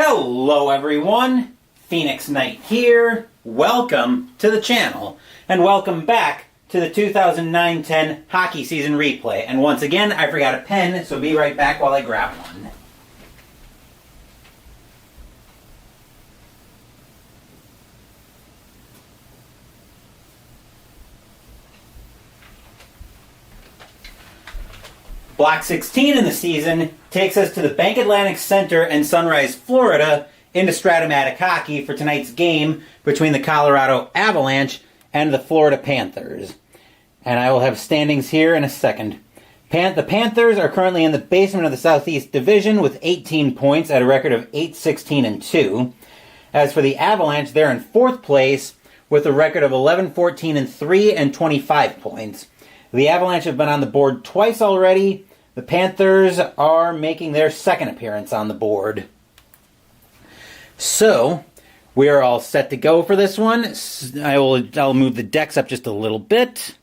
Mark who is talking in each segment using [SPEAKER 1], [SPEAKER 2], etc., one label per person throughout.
[SPEAKER 1] Hello everyone, Phoenix Knight here. Welcome to the channel, and welcome back to the 2009-10 hockey season replay. And once again, I forgot a pen, so be right back while I grab one. Block 16 in the season takes us to the BankAtlantic Center in Sunrise, Florida, into Strat-O-Matic Hockey for tonight's game between the Colorado Avalanche and the Florida Panthers. And I will have standings here in a second. The Panthers are currently in the basement of the Southeast Division with 18 points at a record of 8-16-2. As for the Avalanche, they're in 4th place with a record of 11-14-3 and 25 points. The Avalanche have been on the board twice already. The Panthers are making their second appearance on the board. So, we are all set to go for this one. I'll move the decks up just a little bit.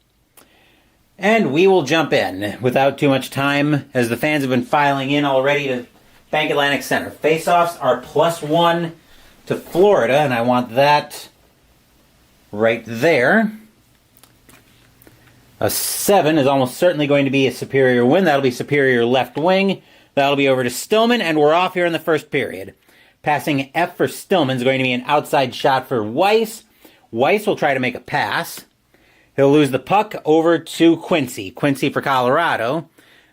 [SPEAKER 1] And we will jump in without too much time, as the fans have been filing in already to BankAtlantic Center. Face-offs are +1 to Florida, and I want that right there. A 7 is almost certainly going to be a superior win. That'll be superior left wing. That'll be over to Stillman, and we're off here in the first period. Passing F for Stillman is going to be an outside shot for Weiss. Weiss will try to make a pass. He'll lose the puck over to Quincy. Quincy for Colorado.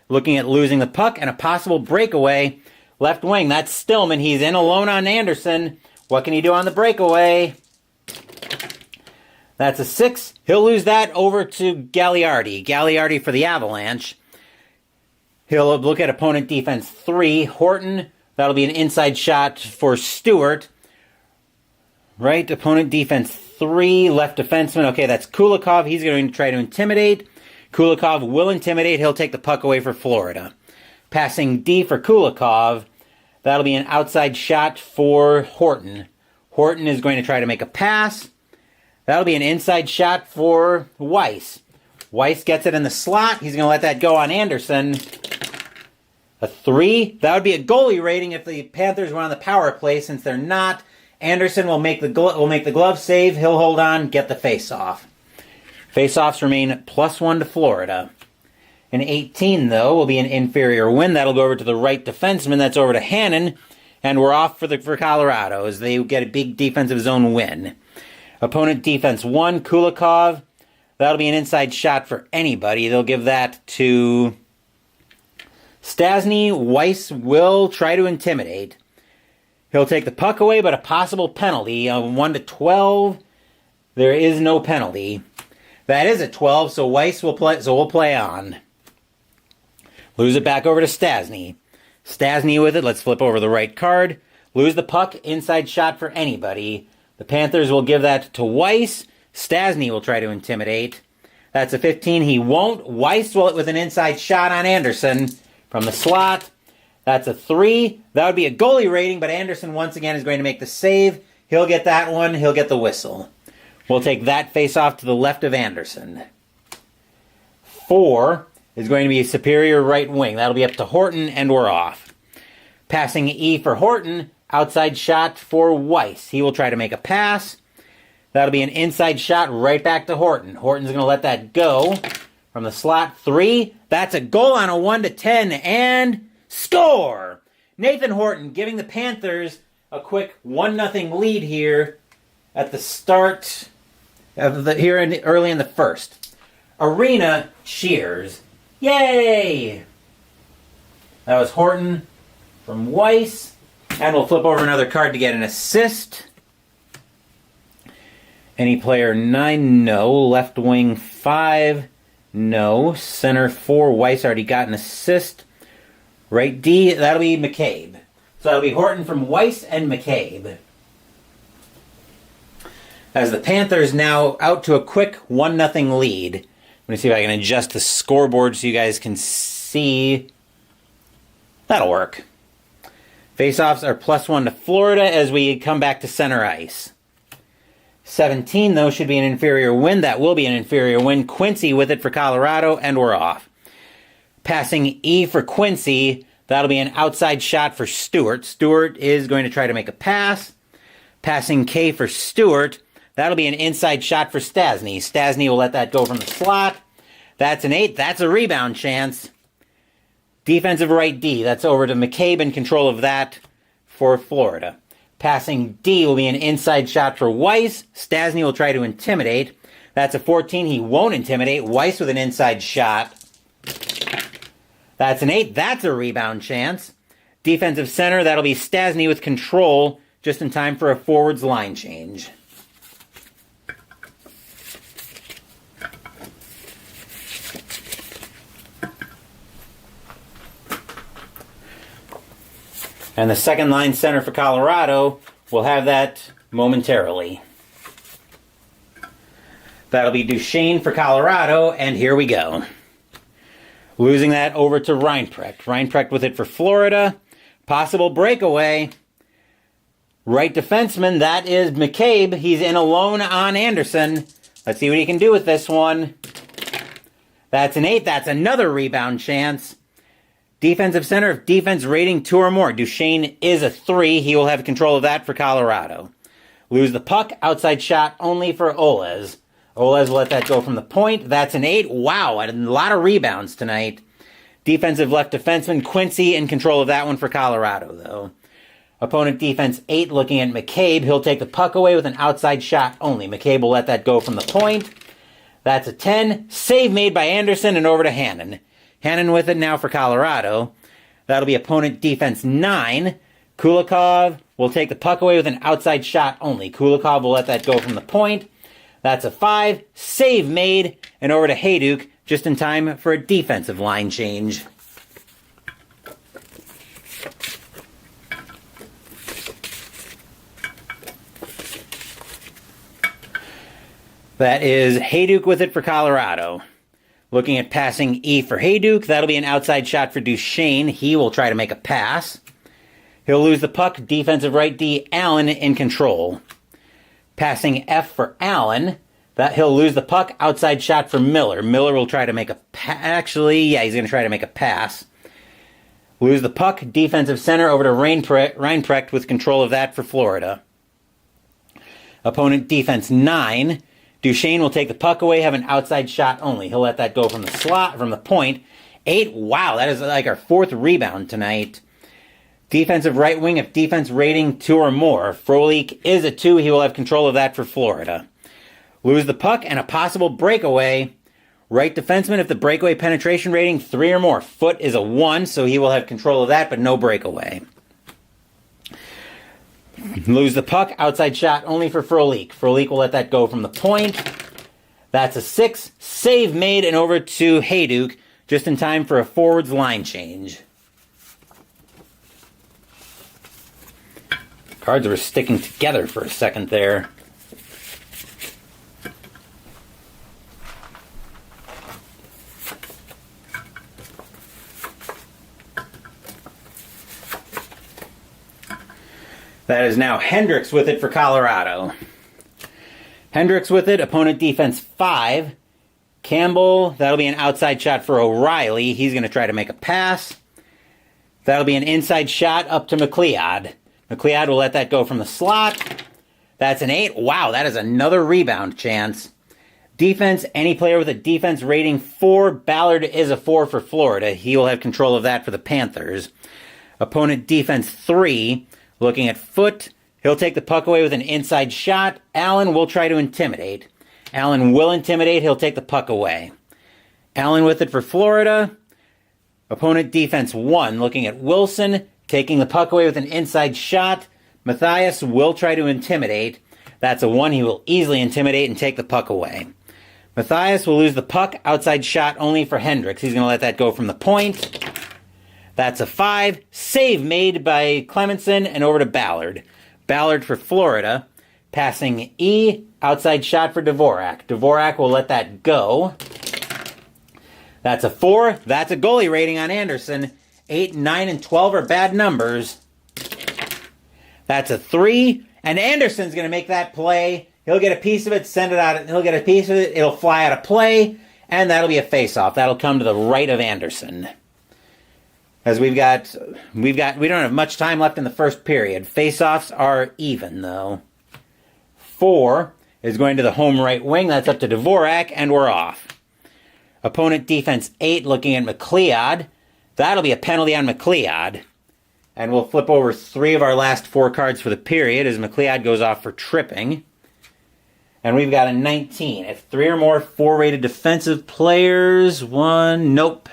[SPEAKER 1] Looking at losing the puck and a possible breakaway. Left wing, that's Stillman. He's in alone on Anderson. What can he do on the breakaway? That's a 6. He'll lose that over to Gagliardi. Gagliardi for the Avalanche. He'll look at opponent defense 3. Horton, that'll be an inside shot for Stewart. Right, opponent defense 3. Left defenseman, okay, that's Kulikov. He's going to try to intimidate. Kulikov will intimidate. He'll take the puck away for Florida. Passing D for Kulikov. That'll be an outside shot for Horton. Horton is going to try to make a pass. That'll be an inside shot for Weiss. Weiss gets it in the slot. He's going to let that go on Anderson. A 3. That would be a goalie rating if the Panthers were on the power play. Since they're not, Anderson will make the glove save. He'll hold on, get the face-off. Face-offs remain +1 to Florida. An 18, though, will be an inferior win. That'll go over to the right defenseman. That's over to Hannon. And we're off for Colorado as they get a big defensive zone win. Opponent defense 1, Kulikov. That'll be an inside shot for anybody. They'll give that to Stastny. Weiss will try to intimidate. He'll take the puck away, but a possible penalty. 1 to 12. There is no penalty. That is a 12, so Weiss will play. So we'll play on. Lose it back over to Stastny. Stastny with it. Let's flip over the right card. Lose the puck. Inside shot for anybody. The Panthers will give that to Weiss. Stastny will try to intimidate. That's a 15. He won't. Weiss will with an inside shot on Anderson from the slot. That's a 3. That would be a goalie rating, but Anderson once again is going to make the save. He'll get that one. He'll get the whistle. We'll take that face-off to the left of Anderson. 4 is going to be a superior right wing. That'll be up to Horton, and we're off. Passing E for Horton. Outside shot for Weiss. He will try to make a pass. That'll be an inside shot right back to Horton. Horton's going to let that go from the slot. 3. That's a goal on a 1 to 10 and score! Nathan Horton giving the Panthers a quick 1-0 lead here at the start of early in the first. Arena cheers. Yay! That was Horton from Weiss. And we'll flip over another card to get an assist. Any player 9, no. Left wing 5, no. Center 4, Weiss already got an assist. Right D, that'll be McCabe. So that'll be Horton from Weiss and McCabe. As the Panthers now out to a quick 1-0 lead. Let me see if I can adjust the scoreboard so you guys can see. That'll work. Face-offs are +1 to Florida as we come back to center ice. 17, though, should be an inferior win. That will be an inferior win. Quincy with it for Colorado, and we're off. Passing E for Quincy. That'll be an outside shot for Stewart. Stewart is going to try to make a pass. Passing K for Stewart. That'll be an inside shot for Stastny. Stastny will let that go from the slot. That's an 8. That's a rebound chance. Defensive right D. That's over to McCabe in control of that for Florida. Passing D will be an inside shot for Weiss. Stastny will try to intimidate. That's a 14. He won't intimidate. Weiss with an inside shot. That's an 8. That's a rebound chance. Defensive center, that'll be Stastny with control just in time for a forwards line change. And the second line center for Colorado will have that momentarily. That'll be Duchesne for Colorado, and here we go. Losing that over to Reinprecht. Reinprecht with it for Florida. Possible breakaway. Right defenseman, that is McCabe. He's in alone on Anderson. Let's see what he can do with this one. That's an 8. That's another rebound chance. Defensive center, if defense rating 2 or more. Duchesne is a 3. He will have control of that for Colorado. Lose the puck. Outside shot only for Olez. Olez will let that go from the point. That's an 8. Wow, a lot of rebounds tonight. Defensive left defenseman, Quincy in control of that one for Colorado, though. Opponent defense 8 looking at McCabe. He'll take the puck away with an outside shot only. McCabe will let that go from the point. That's a 10. Save made by Anderson and over to Hannon. Hannon with it now for Colorado. That'll be opponent defense 9. Kulikov will take the puck away with an outside shot only. Kulikov will let that go from the point. That's a 5. Save made and over to Hayduk just in time for a defensive line change. That is Hayduk with it for Colorado. Looking at passing E for Hayduk. That'll be an outside shot for Duchesne. He will try to make a pass. He'll lose the puck. Defensive right D, Allen in control. Passing F for Allen. That he'll lose the puck. Outside shot for Miller. Miller will try to make a pass. He's going to try to make a pass. Lose the puck. Defensive center over to Reinprecht with control of that for Florida. Opponent defense 9. Duchesne will take the puck away, have an outside shot only. He'll let that go from the slot, from the point. 8. Wow, that is like our 4th rebound tonight. Defensive right wing, if defense rating 2 or more. Frolik is a 2. He will have control of that for Florida. Lose the puck and a possible breakaway. Right defenseman, if the breakaway penetration rating 3 or more. Foot is a 1, so he will have control of that, but no breakaway. Lose the puck. Outside shot only for Frolik. Frolik will let that go from the point. That's a 6. Save made and over to Hayduk just in time for a forwards line change. Cards were sticking together for a second there. That is now Hendricks with it for Colorado. Hendricks with it, opponent defense 5. Campbell, that'll be an outside shot for O'Reilly. He's going to try to make a pass. That'll be an inside shot up to McLeod. McLeod will let that go from the slot. That's an 8. Wow, that is another rebound chance. Defense, any player with a defense rating 4. Ballard is a 4 for Florida. He will have control of that for the Panthers. Opponent defense 3. Looking at Foot, he'll take the puck away with an inside shot. Allen will try to intimidate. Allen will intimidate. He'll take the puck away. Allen with it for Florida. Opponent defense 1. Looking at Wilson, taking the puck away with an inside shot. Matthias will try to intimidate. That's a 1. He will easily intimidate and take the puck away. Matthias will lose the puck. Outside shot only for Hendricks. He's going to let that go from the point. That's a 5. Save made by Clemenson and over to Ballard. Ballard for Florida. Passing E. Outside shot for Dvorak. Dvorak will let that go. That's a 4. That's a goalie rating on Anderson. 8, 9, and 12 are bad numbers. That's a 3. And Anderson's going to make that play. He'll get a piece of it, send it out. He'll get a piece of it. It'll fly out of play. And that'll be a face-off. That'll come to the right of Anderson. As we don't have much time left in the first period. Face-offs are even, though. 4 is going to the home right wing. That's up to Dvorak, and we're off. Opponent defense 8 looking at McLeod. That'll be a penalty on McLeod. And we'll flip over 3 of our last 4 cards for the period as McLeod goes off for tripping. And we've got a 19. If 3 or more 4-rated defensive players, 1, nope.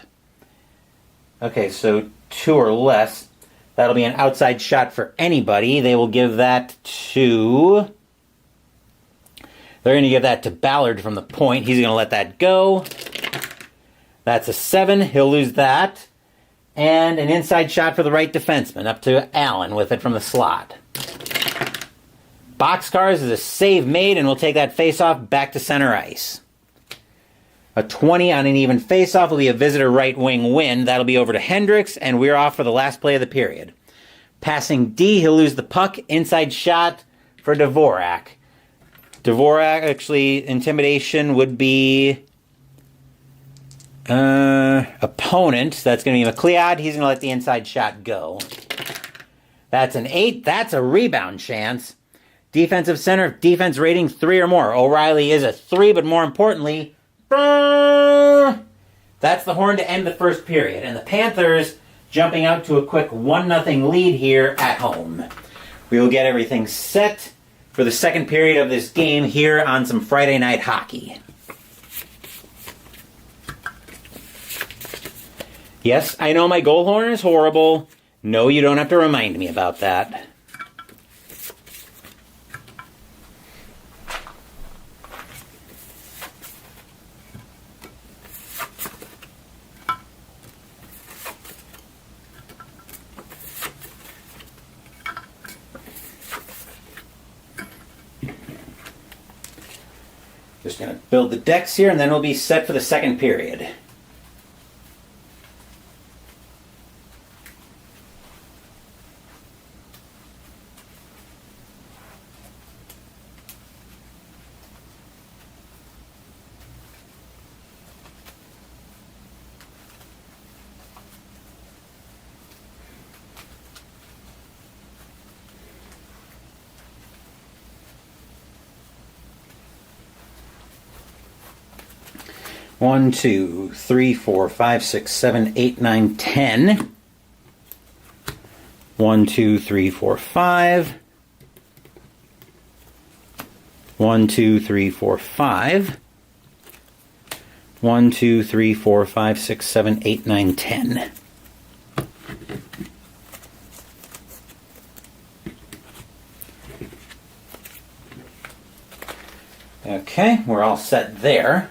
[SPEAKER 1] Okay, so 2 or less. That'll be an outside shot for anybody. They will give that to... They're going to give that to Ballard from the point. He's going to let that go. That's a 7. He'll lose that. And an inside shot for the right defenseman, up to Allen with it from the slot. Boxcars is a save made, and we'll take that face-off back to center ice. A 20 on an even face-off will be a visitor right wing win. That'll be over to Hendricks, and we're off for the last play of the period. Passing D, he'll lose the puck. Inside shot for Dvorak. Dvorak, actually, intimidation would be opponent. That's going to be McLeod. He's going to let the inside shot go. That's an 8. That's a rebound chance. Defensive center, defense rating 3 or more. O'Reilly is a 3, but more importantly, that's the horn to end the first period. And the Panthers jumping out to a quick 1-0 lead here at home. We will get everything set for the second period of this game here on some Friday night hockey. Yes, I know my goal horn is horrible. No, you don't have to remind me about that. Just going to build the decks here, and then we'll be set for the second period. One, 2, 3, 4, 5, 6, 7, 8, 9, 10. 1, 2, 3, 4, 5. 1, 2, 3, 4, 5. 1, 2, 3, 4, 5, 6, 7, 8, 9, 10. Okay, we're all set there.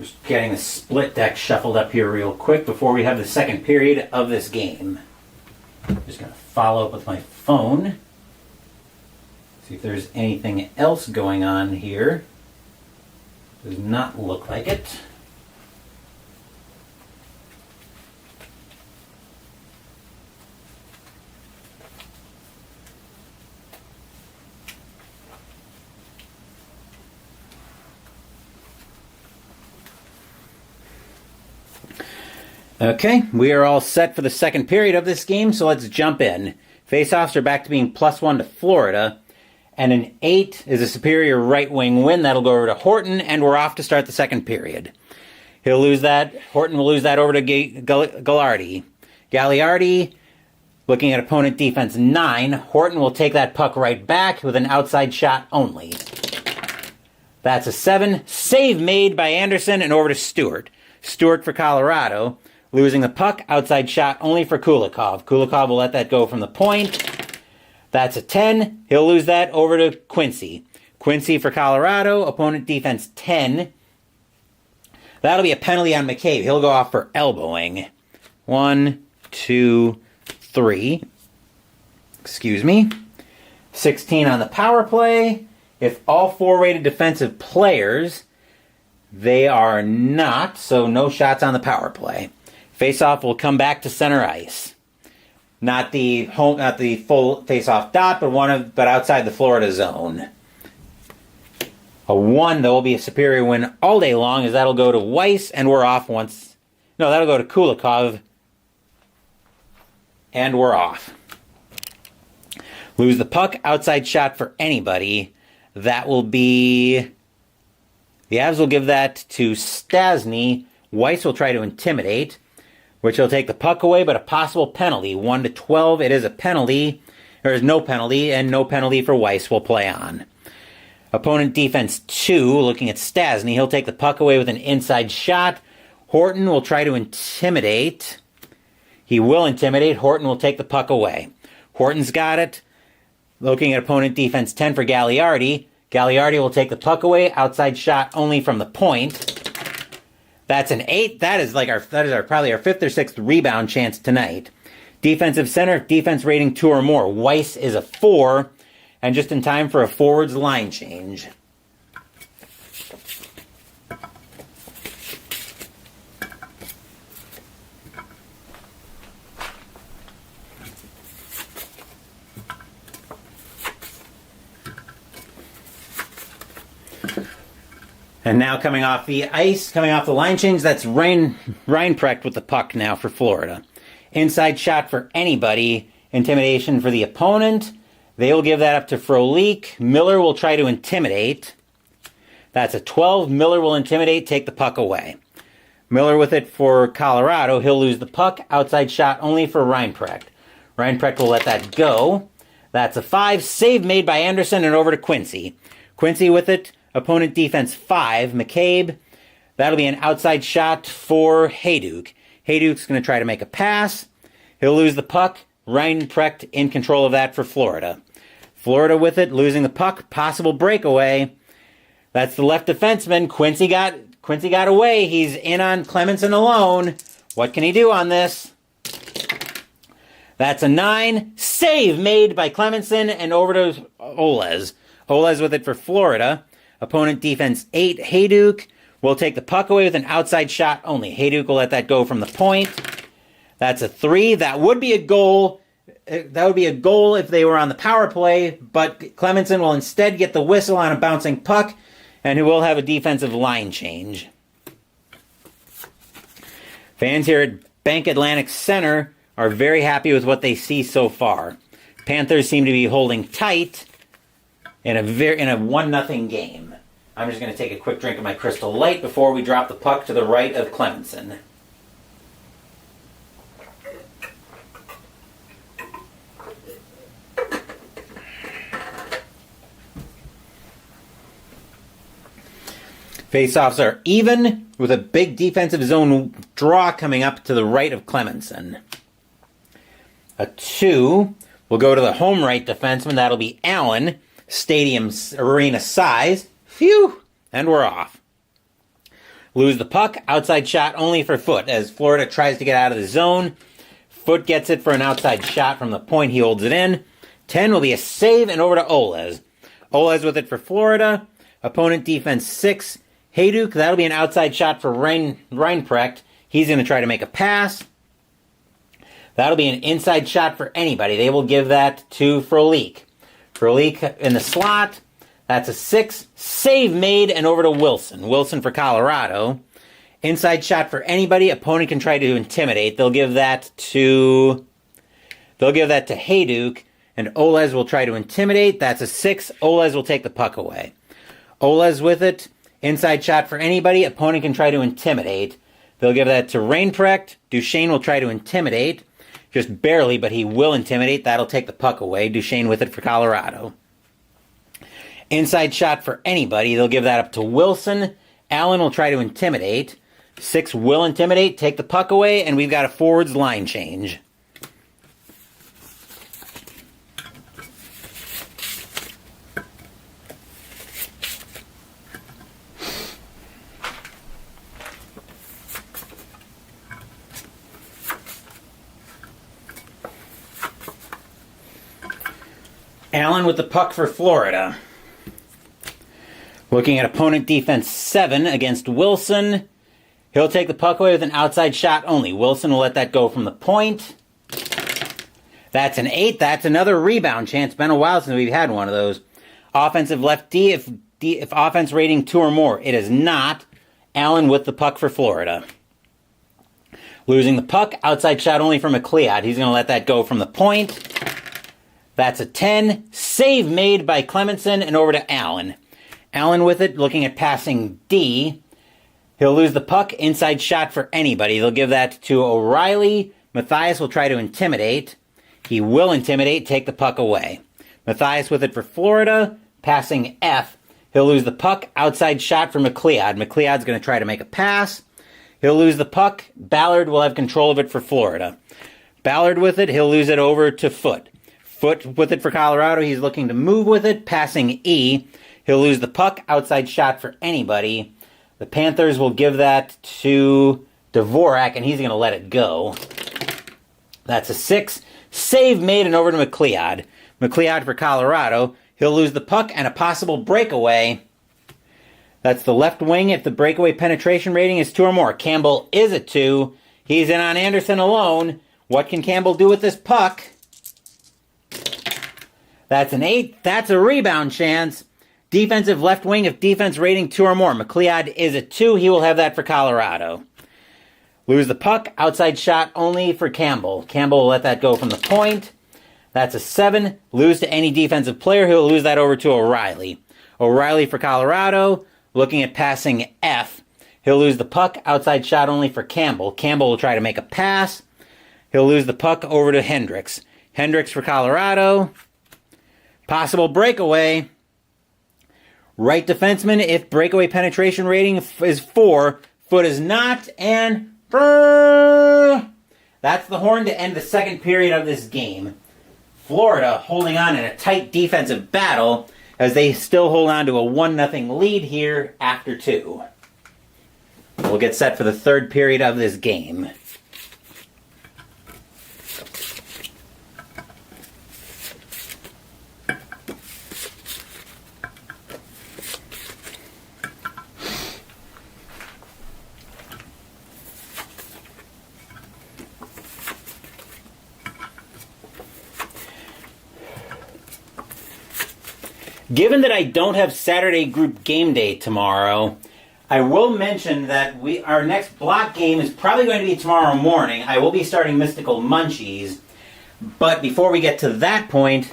[SPEAKER 1] Just getting the split deck shuffled up here real quick before we have the second period of this game. Just going to follow up with my phone. See if there's anything else going on here. Does not look like it. Okay, we are all set for the second period of this game, so let's jump in. Faceoffs are back to being +1 to Florida, and an 8 is a superior right wing win. That'll go over to Horton, and we're off to start the second period. He'll lose that. Horton will lose that over to Gagliardi. Gagliardi, looking at opponent defense 9. Horton will take that puck right back with an outside shot only. That's a 7. Save made by Anderson, and over to Stewart. Stewart for Colorado. Losing the puck, outside shot only for Kulikov. Kulikov will let that go from the point. That's a 10. He'll lose that over to Quincy. Quincy for Colorado, opponent defense 10. That'll be a penalty on McCabe. He'll go off for elbowing. 1, 2, 3. Excuse me. 16 on the power play. If all 4-rated defensive players, they are not, so no shots on the power play. Faceoff will come back to center ice. not the full face-off dot, but outside the Florida zone. A 1, that will be a superior win all day long, as that'll go to Weiss, and we're off once. No, that'll go to Kulikov, and we're off. Lose the puck, outside shot for anybody. That will be... The Avs will give that to Stastny. Weiss will try to intimidate, which will take the puck away, but a possible penalty. 1-12, it is a penalty. There is no penalty, and no penalty for Weiss will play on. Opponent defense 2, looking at Stastny. He'll take the puck away with an inside shot. Horton will try to intimidate. He will intimidate. Horton will take the puck away. Horton's got it. Looking at opponent defense 10 for Gagliardi. Gagliardi will take the puck away. Outside shot only from the point. That's an 8. That is probably our 5th or 6th rebound chance tonight. Defensive center, defense rating 2 or more. Weiss is a 4. And just in time for a forwards line change. And now coming off the ice, coming off the line change, that's Reinprecht with the puck now for Florida. Inside shot for anybody. Intimidation for the opponent. They will give that up to Frolik. Miller will try to intimidate. That's a 12. Miller will intimidate, take the puck away. Miller with it for Colorado. He'll lose the puck. Outside shot only for Reinprecht. Reinprecht will let that go. That's a 5. Save made by Anderson and over to Quincy. Quincy with it. Opponent defense 5. McCabe. That'll be an outside shot for Hayduk. Hayduk's going to try to make a pass. He'll lose the puck. Reinprecht in control of that for Florida. Florida with it, losing the puck, possible breakaway. That's the left defenseman. Quincy got away. He's in on Clemenson alone. What can he do on this? That's a 9. Save made by Clemenson and over to Olez. Olez with it for Florida. Opponent defense 8. Hayduk will take the puck away with an outside shot only. Hayduk will let that go from the point. That's a 3. That would be a goal. That would be a goal if they were on the power play, but Clemenson will instead get the whistle on a bouncing puck, and he will have a defensive line change. Fans here at BankAtlantic Center are very happy with what they see so far. Panthers seem to be holding tight in a 1-0 game. I'm just going to take a quick drink of my Crystal Light before we drop the puck to the right of Clemenson. Faceoffs are even, with a big defensive zone draw coming up to the right of Clemenson. A 2 will go to the home right defenseman. That'll be Allen. Stadium arena size. Phew! And we're off. Lose the puck. Outside shot only for Foot as Florida tries to get out of the zone. Foot gets it for an outside shot from the point. He holds it in. 10 will be a save and over to Olez. Olez with it for Florida. Opponent defense 6. Hayduk, that'll be an outside shot for Reinprecht. He's going to try to make a pass. That'll be an inside shot for anybody. They will give that to Frolik. Frolik in the slot. That's a 6. Save made and over to Wilson. Wilson for Colorado. Inside shot for anybody. Opponent can try to intimidate. They'll give that to Hayduk. And Olez will try to intimidate. That's a 6. Olez will take the puck away. Olez with it. Inside shot for anybody. Opponent can try to intimidate. They'll give that to Reinprecht. Duchesne will try to intimidate. Just barely, but he will intimidate. That'll take the puck away. Duchesne with it for Colorado. Inside shot for anybody. They'll give that up to Wilson. Allen will try to intimidate. 6 will intimidate, take the puck away, and we've got a forwards line change. Allen with the puck for Florida. Looking at opponent defense 7 against Wilson. He'll take the puck away with an outside shot only. Wilson will let that go from the point. That's an 8. That's another rebound chance. Been a while since we've had one of those. Offensive left D, if offense rating 2 or more. It is not. Allen with the puck for Florida. Losing the puck, outside shot only for McLeod. He's going to let that go from the point. That's a 10. Save made by Clemenson and over to Allen. Allen with it, looking at passing D. He'll lose the puck, inside shot for anybody. They'll give that to O'Reilly. Matthias will try to intimidate. He will intimidate, take the puck away. Matthias with it for Florida, passing F. He'll lose the puck, outside shot for McLeod. McLeod's going to try to make a pass. He'll lose the puck. Ballard will have control of it for Florida. Ballard with it, he'll lose it over to Foote. Foote with it for Colorado, he's looking to move with it, passing E. He'll lose the puck, outside shot for anybody. The Panthers will give that to Dvorak, and he's going to let it go. That's a 6. Save made and over to McLeod. McLeod for Colorado. He'll lose the puck and a possible breakaway. That's the left wing if the breakaway penetration rating is 2 or more. Campbell is a 2. He's in on Anderson alone. What can Campbell do with this puck? That's an 8. That's a rebound chance. Defensive left wing if defense rating 2 or more. McLeod is a 2. He will have that for Colorado. Lose the puck. Outside shot only for Campbell. Campbell will let that go from the point. That's a 7. Lose to any defensive player. He'll lose that over to O'Reilly. O'Reilly for Colorado. Looking at passing F. He'll lose the puck. Outside shot only for Campbell. Campbell will try to make a pass. He'll lose the puck over to Hendricks. Hendricks for Colorado. Possible breakaway. Right defenseman if breakaway penetration rating is 4. Foote is not, and that's the horn to end the second period of this game. Florida holding on in a tight defensive battle as they still hold on to a 1-0 lead here after 2. We'll get set for the third period of this game. Given that I don't have Saturday group game day tomorrow, I will mention that our next block game is probably going to be tomorrow morning. I will be starting Mystical Munchies, but before we get to that point,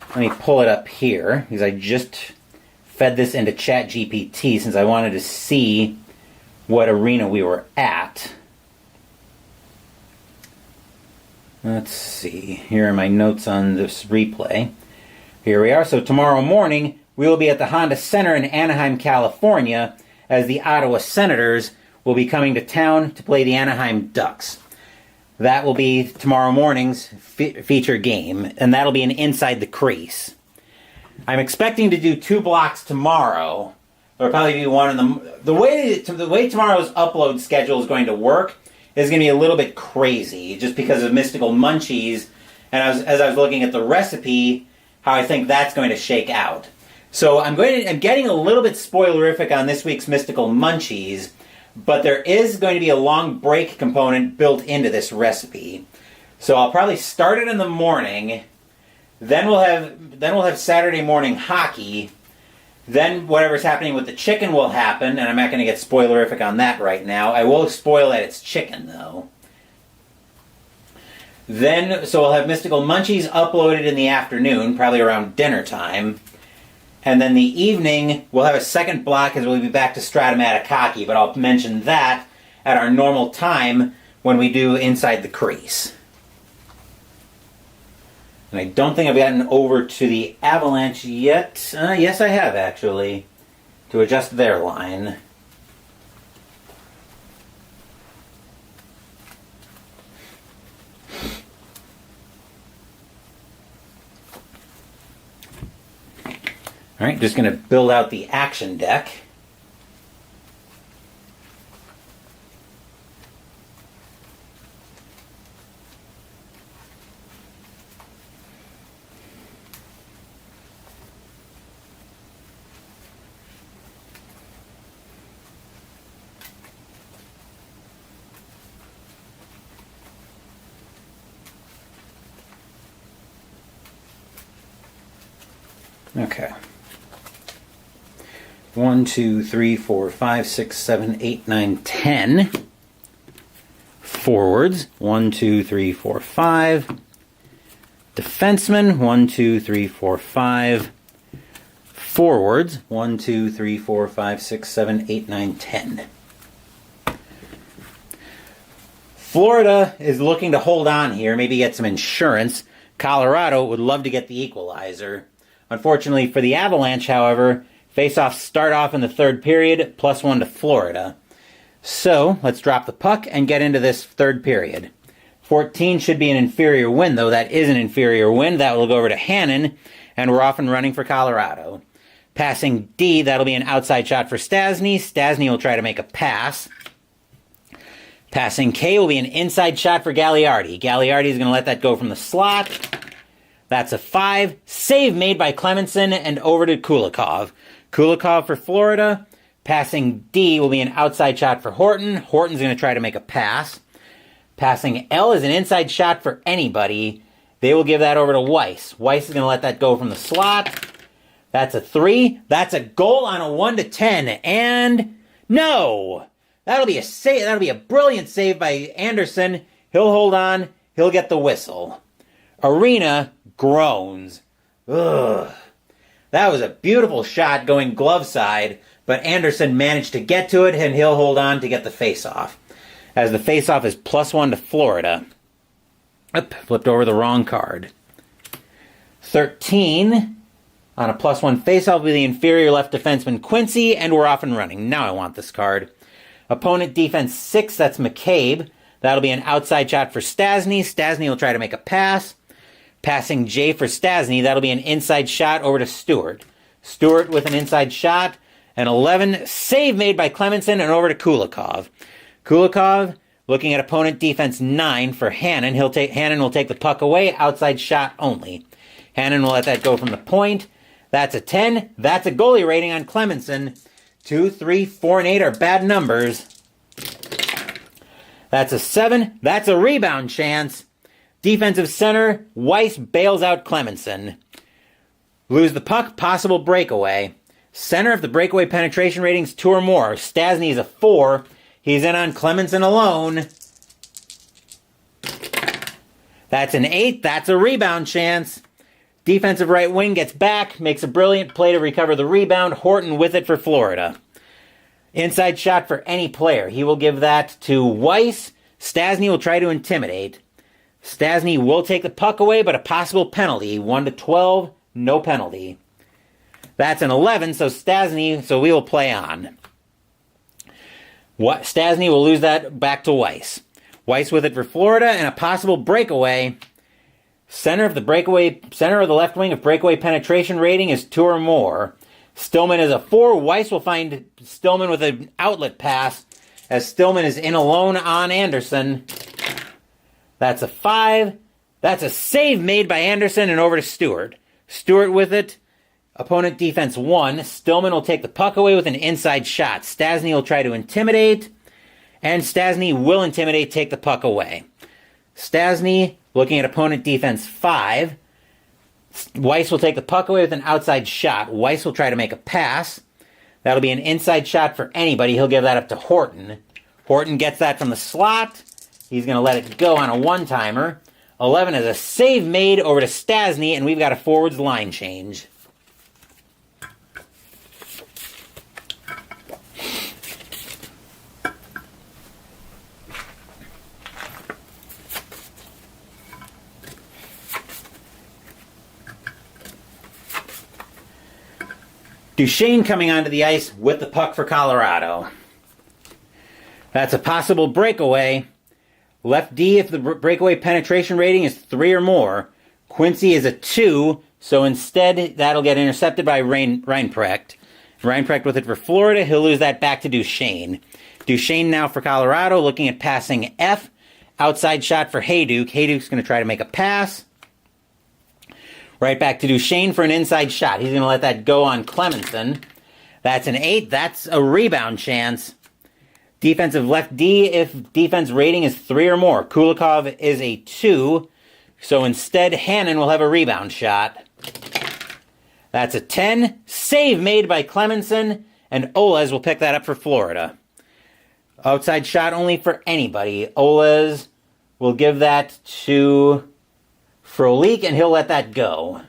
[SPEAKER 1] let me pull it up here, because I just fed this into ChatGPT since I wanted to see what arena we were at. Let's see, here are my notes on this replay. Here we are. So tomorrow morning, we will be at the Honda Center in Anaheim, California, as the Ottawa Senators will be coming to town to play the Anaheim Ducks. That will be tomorrow morning's feature game, and that'll be an inside the crease. I'm expecting to do 2 blocks tomorrow. There'll probably be one in the way tomorrow's upload schedule is going to work is going to be a little bit crazy, just because of Mystical Munchies, and as I was looking at the recipe, how I think that's going to shake out. So I'm getting a little bit spoilerific on this week's Mystical Munchies, but there is going to be a long break component built into this recipe. So I'll probably start it in the morning, then we'll have Saturday morning hockey, then whatever's happening with the chicken will happen, and I'm not going to get spoilerific on that right now. I will spoil that it's chicken though. So we'll have Mystical Munchies uploaded in the afternoon, probably around dinner time. And then the evening, we'll have a second block as we'll be back to Strat-O-Matic Hockey, but I'll mention that at our normal time when we do Inside the Crease. And I don't think I've gotten over to the Avalanche yet. Yes, I have, actually, to adjust their line. All right, just going to build out the action deck. Okay. 1, 2, 3, 4, 5, 6, 7, 8, 9, 10. Forwards. 1, 2, 3, 4, 5. Defensemen. 1, 2, 3, 4, 5. Forwards. 1, 2, 3, 4, 5, 6, 7, 8, 9, 10. Florida is looking to hold on here, maybe get some insurance. Colorado would love to get the equalizer. Unfortunately for the Avalanche, however, face-offs start off in the third period, +1 to Florida. So, let's drop the puck and get into this third period. 14 should be an inferior win, though. That is an inferior win. That will go over to Hannon, and we're off and running for Colorado. Passing D, that'll be an outside shot for Stastny. Stastny will try to make a pass. Passing K will be an inside shot for Gagliardi. Gagliardi is going to let that go from the slot. That's a 5. Save made by Clemenson and over to Kulikov. Kulikov for Florida. Passing D will be an outside shot for Horton. Horton's going to try to make a pass. Passing L is an inside shot for anybody. They will give that over to Weiss. Weiss is going to let that go from the slot. That's a 3. That's a goal on a 1 to 10. And no! That'll be a save. That'll be a brilliant save by Anderson. He'll hold on. He'll get the whistle. Arena groans. Ugh. That was a beautiful shot going glove side, but Anderson managed to get to it, and he'll hold on to get the face-off. As the face-off is +1 to Florida. Oop, flipped over the wrong card. 13 on a +1 face-off with the inferior left defenseman Quincy, and we're off and running. Now I want this card. Opponent defense 6, that's McCabe. That'll be an outside shot for Stastny. Stastny will try to make a pass. Passing J for Stastny, that'll be an inside shot over to Stewart. Stewart with an inside shot. An 11, save made by Clemenson and over to Kulikov. Kulikov looking at opponent defense 9 for Hannon. Hannon will take the puck away, outside shot only. Hannon will let that go from the point. That's a 10. That's a goalie rating on Clemenson. 2, 3, 4, and 8 are bad numbers. That's a 7. That's a rebound chance. Defensive center, Weiss bails out Clemenson. Lose the puck, possible breakaway. Center, if the breakaway penetration rating's 2 or more. Stastny is a 4. He's in on Clemenson alone. That's an 8. That's a rebound chance. Defensive right wing gets back, makes a brilliant play to recover the rebound. Horton with it for Florida. Inside shot for any player. He will give that to Weiss. Stastny will try to intimidate. Stastny will take the puck away, but a possible penalty. 1 to 12, no penalty. That's an 11, so we will play on. Stastny will lose that back to Weiss. Weiss with it for Florida, and a possible breakaway. Center of the left wing, if breakaway penetration rating is 2 or more. Stillman is a 4. Weiss will find Stillman with an outlet pass, as Stillman is in alone on Anderson. That's a 5. That's a save made by Anderson and over to Stewart. Stewart with it. Opponent defense 1. Stillman will take the puck away with an inside shot. Stastny will try to intimidate. And Stastny will intimidate, take the puck away. Stastny looking at opponent defense 5. Weiss will take the puck away with an outside shot. Weiss will try to make a pass. That'll be an inside shot for anybody. He'll give that up to Horton. Horton gets that from the slot. He's going to let it go on a one-timer. 11 is a save made over to Stastny, and we've got a forwards line change. Duchesne coming onto the ice with the puck for Colorado. That's a possible breakaway. Left D if the breakaway penetration rating is 3 or more. Quincy is a 2, so instead that'll get intercepted by Reinprecht. Reinprecht with it for Florida. He'll lose that back to Duchesne. Duchesne now for Colorado, looking at passing F. Outside shot for Hayduke. Hayduke's going to try to make a pass. Right back to Duchesne for an inside shot. He's going to let that go on Clemenson. That's an 8. That's a rebound chance. Defensive left D if defense rating is 3 or more. Kulikov is a 2. So instead, Hannon will have a rebound shot. That's a 10. Save made by Clemenson, and Oles will pick that up for Florida. Outside shot only for anybody. Oles will give that to Frolik, and he'll let that go.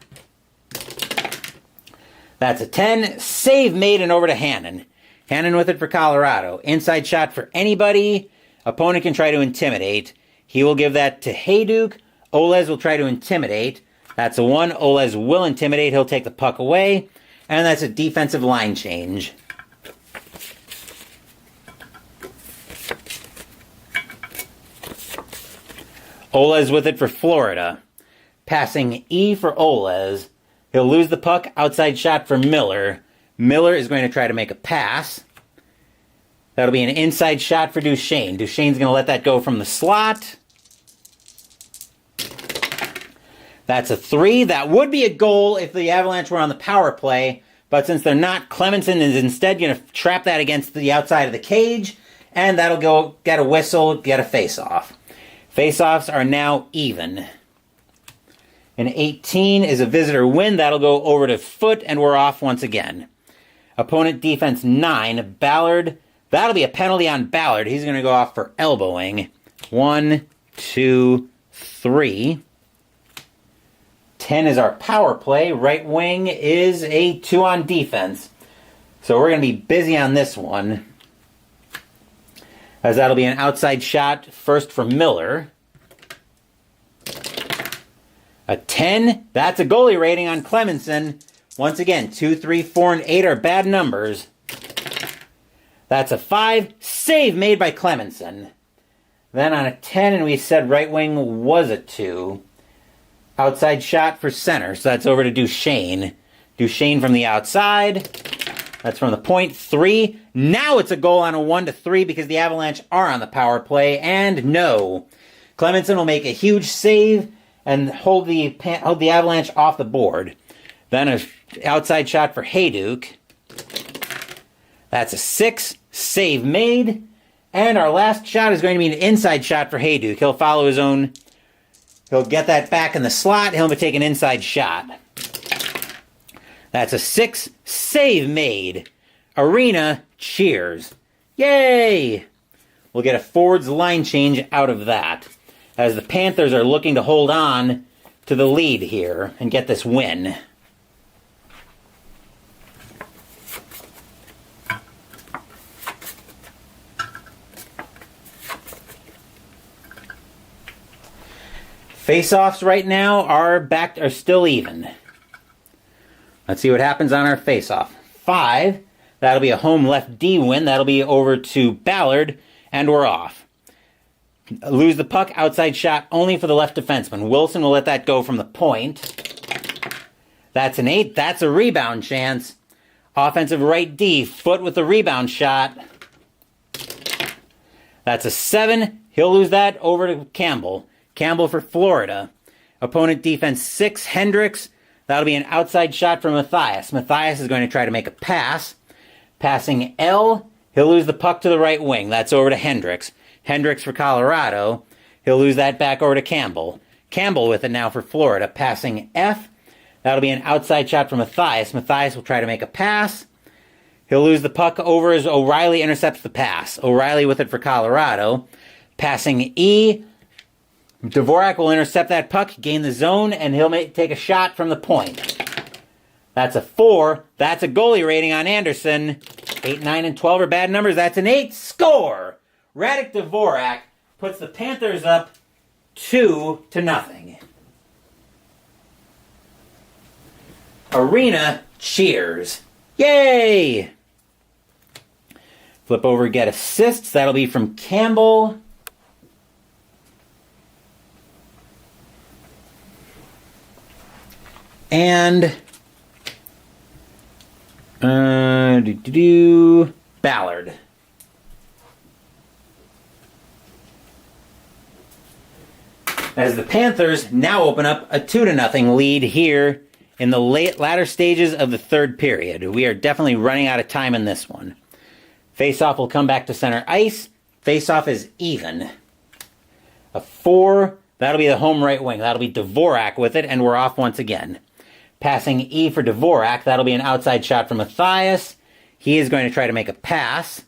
[SPEAKER 1] That's a 10. Save made and over to Hannon. Hannon with it for Colorado. Inside shot for anybody. Opponent can try to intimidate. He will give that to Hayduk. Oles will try to intimidate. That's a 1. Oles will intimidate. He'll take the puck away. And that's a defensive line change. Oles with it for Florida. Passing E for Oles. He'll lose the puck. Outside shot for Miller. Miller is going to try to make a pass. That'll be an inside shot for Duchesne. Duchesne's going to let that go from the slot. That's a 3. That would be a goal if the Avalanche were on the power play. But since they're not, Clemenson is instead going to trap that against the outside of the cage. And that'll go get a whistle, get a face-off. Face-offs are now even. An 18 is a visitor win. That'll go over to Foot, and we're off once again. Opponent defense 9. Ballard. That'll be a penalty on Ballard. He's going to go off for elbowing. 1, 2, 3. 10 is our power play. Right wing is a 2 on defense. So we're going to be busy on this one. As that'll be an outside shot first for Miller. A 10. That's a goalie rating on Clemenson. Once again, 2, 3, 4, and 8 are bad numbers. That's a 5. Save made by Clemenson. Then on a 10, and we said right wing was a 2. Outside shot for center. So that's over to Duchesne. Duchesne from the outside. That's from the point. 3. Now it's a goal on a 1 to 3 because the Avalanche are on the power play. And no. Clemenson will make a huge save and hold the Avalanche off the board. Then an outside shot for Hayduk. That's a 6. Save made. And our last shot is going to be an inside shot for Hayduk. He'll follow his own. He'll get that back in the slot. He'll take an inside shot. That's a 6. Save made. Arena cheers. Yay! We'll get a forwards line change out of that, as the Panthers are looking to hold on to the lead here and get this win. Face-offs right now are still even. Let's see what happens on our face-off. 5. That'll be a home left D win. That'll be over to Ballard, and we're off. Lose the puck, outside shot only for the left defenseman. Wilson will let that go from the point. That's an 8. That's a rebound chance. Offensive right D. Foot with the rebound shot. That's a 7. He'll lose that over to Campbell. Campbell for Florida. Opponent defense 6. Hendricks. That'll be an outside shot from Matthias. Matthias is going to try to make a pass. Passing L. He'll lose the puck to the right wing. That's over to Hendricks. Hendricks for Colorado. He'll lose that back over to Campbell. Campbell with it now for Florida. Passing F. That'll be an outside shot from Matthias. Matthias will try to make a pass. He'll lose the puck over as O'Reilly intercepts the pass. O'Reilly with it for Colorado. Passing E. Dvorak will intercept that puck, gain the zone, and he'll take a shot from the point. That's a 4. That's a goalie rating on Anderson. 8, 9, and 12 are bad numbers. That's an 8. Score! Radek Dvorak puts the Panthers up 2-0. Arena cheers. Yay! Flip over, get assists. That'll be from Campbell. And Ballard. As the Panthers now open up a 2-0 lead here in the latter stages of the third period. We are definitely running out of time in this one. Face-off will come back to center ice. Face-off is even. A 4, that'll be the home right wing. That'll be Dvorak with it, and we're off once again. Passing E for Dvorak. That'll be an outside shot from Matthias. He is going to try to make a pass.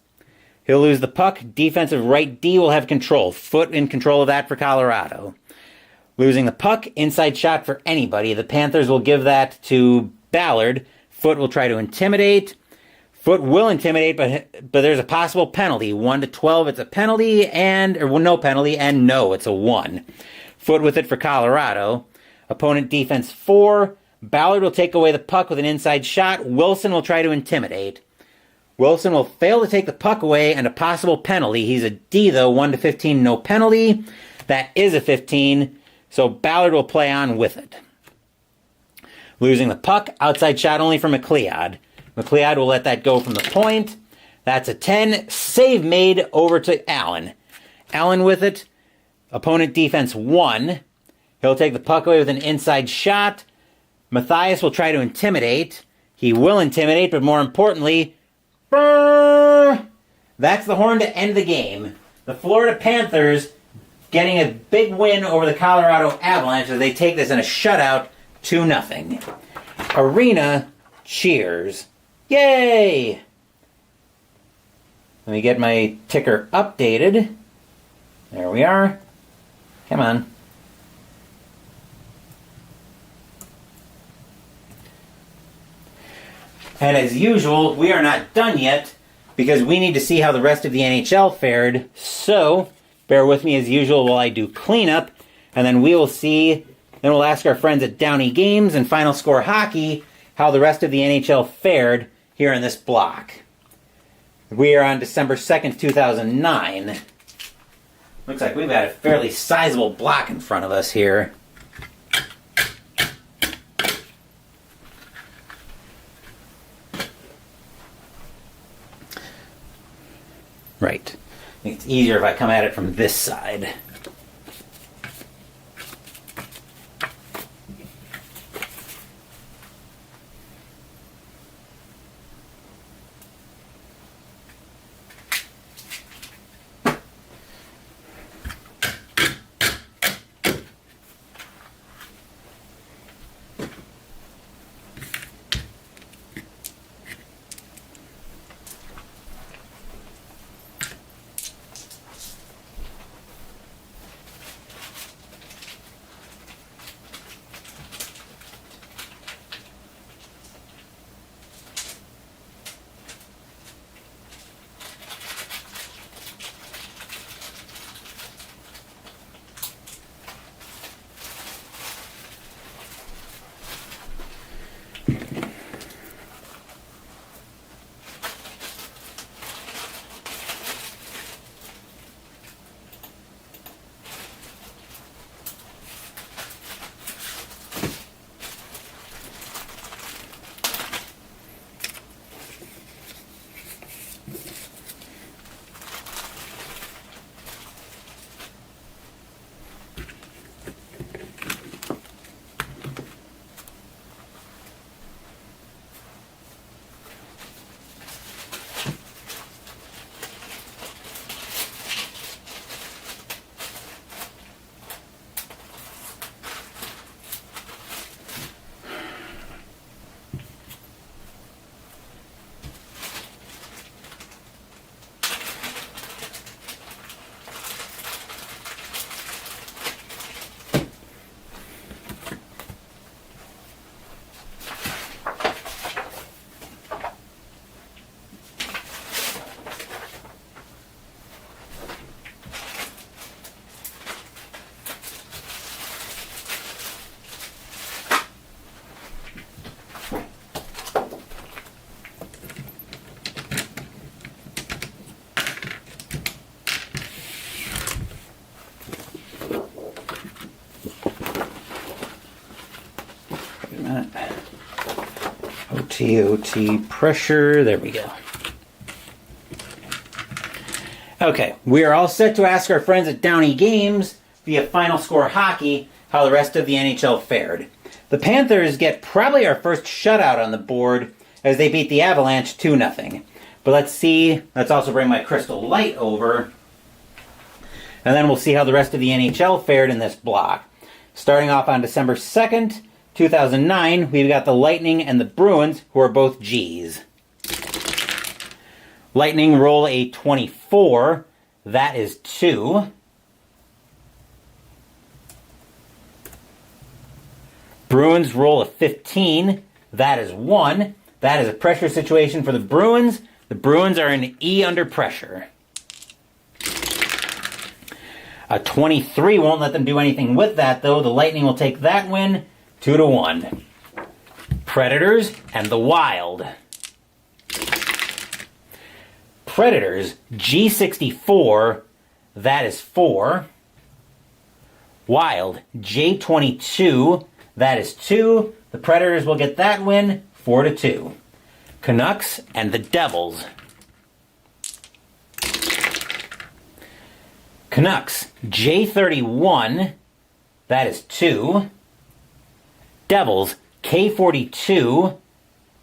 [SPEAKER 1] He'll lose the puck. Defensive right D will have control. Foot in control of that for Colorado. Losing the puck. Inside shot for anybody. The Panthers will give that to Ballard. Foot will try to intimidate. Foot will intimidate, but there's a possible penalty. 1 to 12, it's a penalty, or no penalty, and no, it's a 1. Foot with it for Colorado. Opponent defense 4. Ballard will take away the puck with an inside shot. Wilson will try to intimidate. Wilson will fail to take the puck away and a possible penalty. He's a D, though. 1 to 15, no penalty. That is a 15, so Ballard will play on with it. Losing the puck, outside shot only for McLeod. McLeod will let that go from the point. That's a 10. Save made over to Allen. Allen with it. Opponent defense 1. He'll take the puck away with an inside shot. Matthias will try to intimidate. He will intimidate, but more importantly, brrr, that's the horn to end the game. The Florida Panthers getting a big win over the Colorado Avalanche as they take this in a shutout 2-0. Arena cheers. Yay! Let me get my ticker updated. There we are. Come on. And as usual, we are not done yet because we need to see how the rest of the NHL fared. So, bear with me as usual while I do cleanup, and then we will see, then we'll ask our friends at Downey Games and Final Score Hockey how the rest of the NHL fared here in this block. We are on December 2nd, 2009. Looks like we've got a fairly sizable block in front of us here. Right. I think it's easier if I come at it from this side. OT pressure. There we go. Okay, we are all set to ask our friends at Downey Games via Final Score Hockey how the rest of the NHL fared. The Panthers get probably our first shutout on the board as they beat the Avalanche 2-0. But let's see. Let's also bring my crystal light over. And then we'll see how the rest of the NHL fared in this block. Starting off on December 2nd, 2009, we've got the Lightning and the Bruins, who are both Gs. Lightning roll a 24. That is 2. Bruins roll a 15. That is 1. That is a pressure situation for the Bruins. The Bruins are an E under pressure. A 23 won't let them do anything with that, though. The Lightning will take that win 2-1. Predators and the Wild. Predators, G64, that is 4. Wild, J22, that is 2. The Predators will get that win 4-2. Canucks and the Devils. Canucks, J31, that is 2. Devils, K42,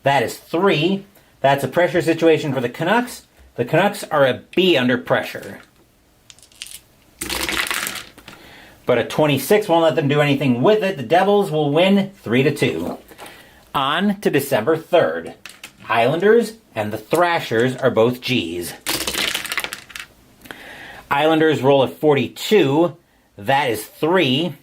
[SPEAKER 1] that is 3. That's a pressure situation for the Canucks. The Canucks are a B under pressure. But a 26 won't let them do anything with it. The Devils will win 3-2. On to December 3rd. Islanders and the Thrashers are both Gs. Islanders roll a 42. That is 3.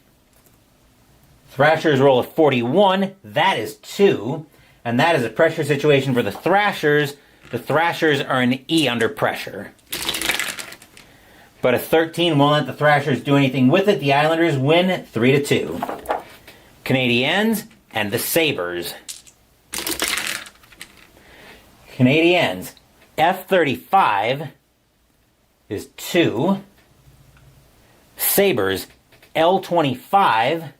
[SPEAKER 1] Thrashers roll a 41. That is 2. And that is a pressure situation for the Thrashers. The Thrashers are an E under pressure. But a 13 won't let the Thrashers do anything with it. The Islanders win 3-2. Canadiens and the Sabres. Canadiens, F35 is 2. Sabres, L25,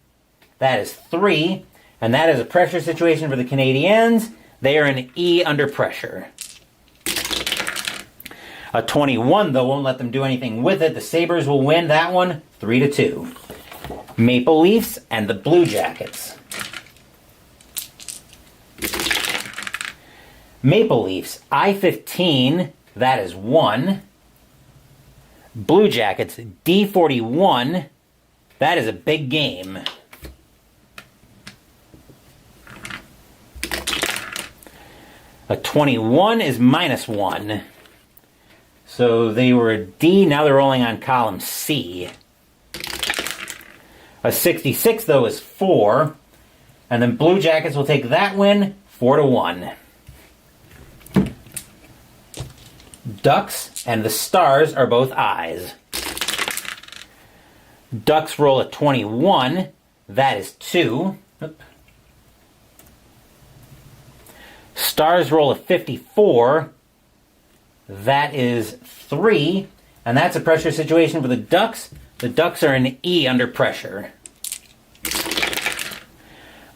[SPEAKER 1] that is 3. And that is a pressure situation for the Canadiens. They are an E under pressure. A 21, though, won't let them do anything with it. The Sabres will win that one 3-2. Maple Leafs and the Blue Jackets. Maple Leafs, I-15, that is 1. Blue Jackets, D-41, that is a big game. A 21 is -1. So they were a D, now they're rolling on column C. A 66, though, is 4. And then Blue Jackets will take that win 4-1. Ducks and the Stars are both I's. Ducks roll a 21. That is 2. Stars roll a 54. That is 3. And that's a pressure situation for the Ducks. The Ducks are an E under pressure.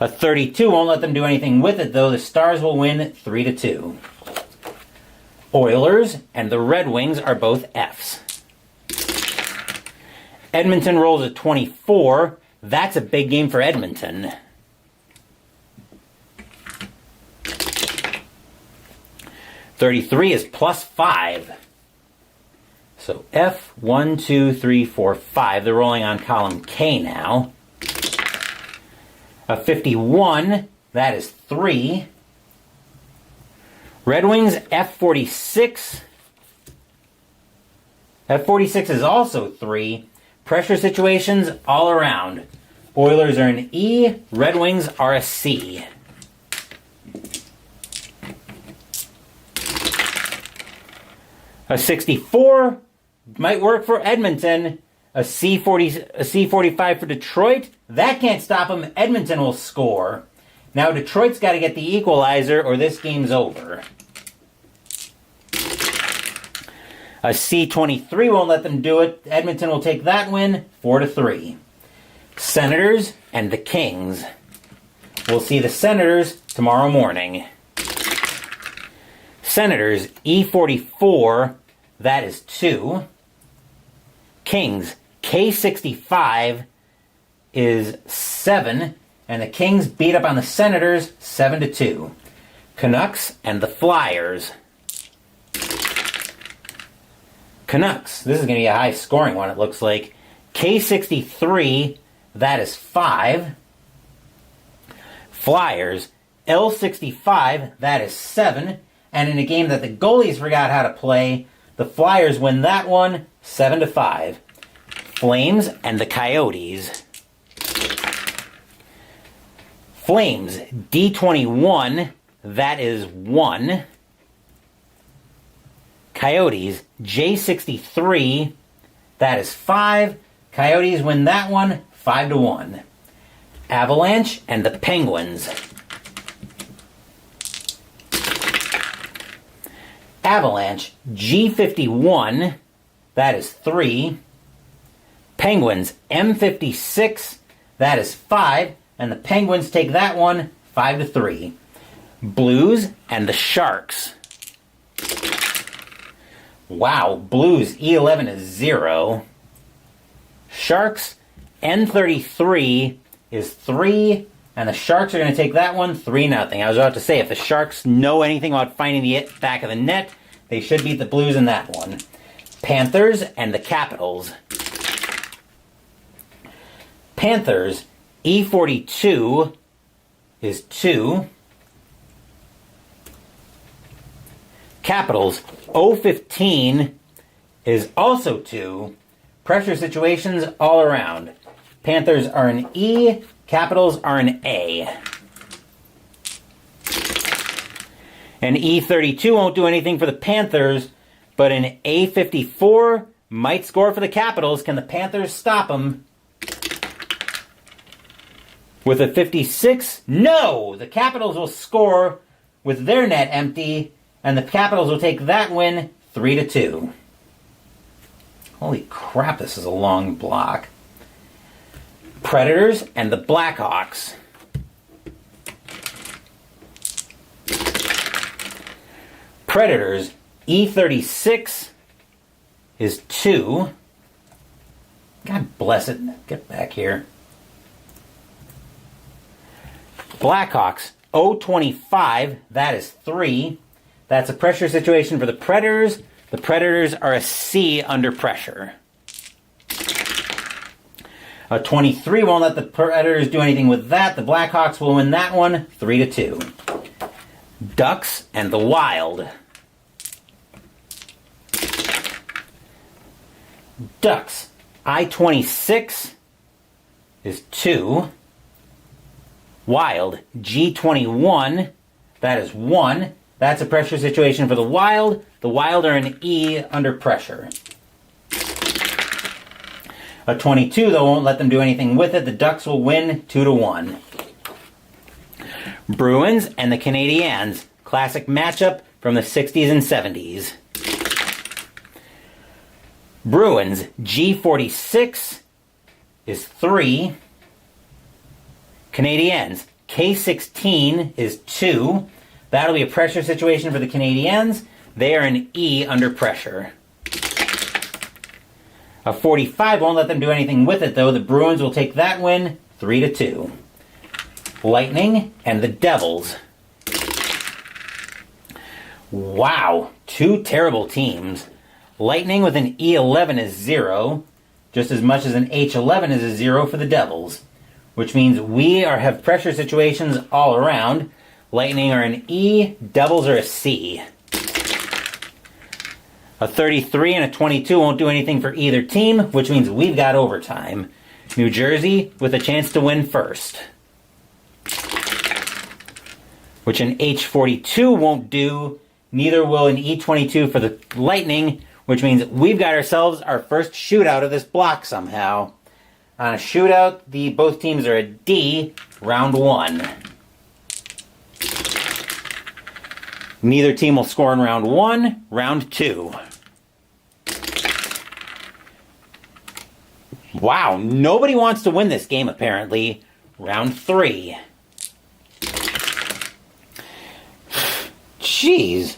[SPEAKER 1] A 32 won't let them do anything with it, though. The Stars will win 3-2. Oilers and the Red Wings are both F's. Edmonton rolls a 24. That's a big game for Edmonton. +33 is +5. So F, 1, 2, 3, 4, 5. They're rolling on column K now. A 51, that is 3. Red Wings, F46. F46 is also 3. Pressure situations all around. Oilers are an E. Red Wings are a C. A 64 might work for Edmonton. A C45 for Detroit. That can't stop them. Edmonton will score. Now Detroit's got to get the equalizer or this game's over. A C23 won't let them do it. Edmonton will take that win 4-3. Senators and the Kings. We'll see the Senators tomorrow morning. Senators, E44, that is 2. Kings, K65 is 7. And the Kings beat up on the Senators 7-2. Canucks and the Flyers. Canucks, this is going to be a high scoring one, it looks like. K63, that is 5. Flyers, L65, that is 7. And in a game that the goalies forgot how to play, the Flyers win that one 7-5. Flames and the Coyotes. Flames, D21, that is 1. Coyotes, J63, that is 5. Coyotes win that one 5-1. Avalanche and the Penguins. Avalanche, G51, that is 3. Penguins, M56, that is 5. And the Penguins take that one 5-3. Blues and the Sharks. Wow, Blues, E11 is 0. Sharks, N33 is 3. And the Sharks are going to take that one 3-0. I was about to say, if the Sharks know anything about finding the back of the net, they should beat the Blues in that one. Panthers and the Capitals. Panthers, E42 is 2. Capitals, O15 is also 2. Pressure situations all around. Panthers are an E, Capitals are an A. An E32 won't do anything for the Panthers, but an A54 might score for the Capitals. Can the Panthers stop them? With a 56, no! The Capitals will score with their net empty, and the Capitals will take that win 3-2. Holy crap, this is a long block. Predators and the Blackhawks. Predators, E36 is 2. God bless it. Get back here. Blackhawks, O25, that is 3. That's a pressure situation for the Predators. The Predators are a C under pressure. A 23 won't let the Predators do anything with that. The Blackhawks will win that one 3-2. Ducks and the Wild. Ducks, I-26 is 2. Wild, G21, that is 1. That's a pressure situation for the Wild. The Wild are an E under pressure. A 22, though, won't let them do anything with it. The Ducks will win 2-1. Bruins and the Canadiens. Classic matchup from the 60s and 70s. Bruins, G46 is 3. Canadiens, K16 is 2. That'll be a pressure situation for the Canadiens. They are an E under pressure. A 45 won't let them do anything with it, though. The Bruins will take that win 3-2. Lightning and the Devils. Wow, 2 terrible teams. Lightning with an E11 is 0, just as much as an H11 is a 0 for the Devils, which means we have pressure situations all around. Lightning are an E, Devils are a C. A 33 and a 22 won't do anything for either team, which means we've got overtime. New Jersey with a chance to win first. Which an H42 won't do. Neither will an E22 for the Lightning, which means we've got ourselves our first shootout of this block somehow. On a shootout, both teams are a D, round 1. Neither team will score in round 1, round 2. Wow, nobody wants to win this game apparently. Round 3. Jeez.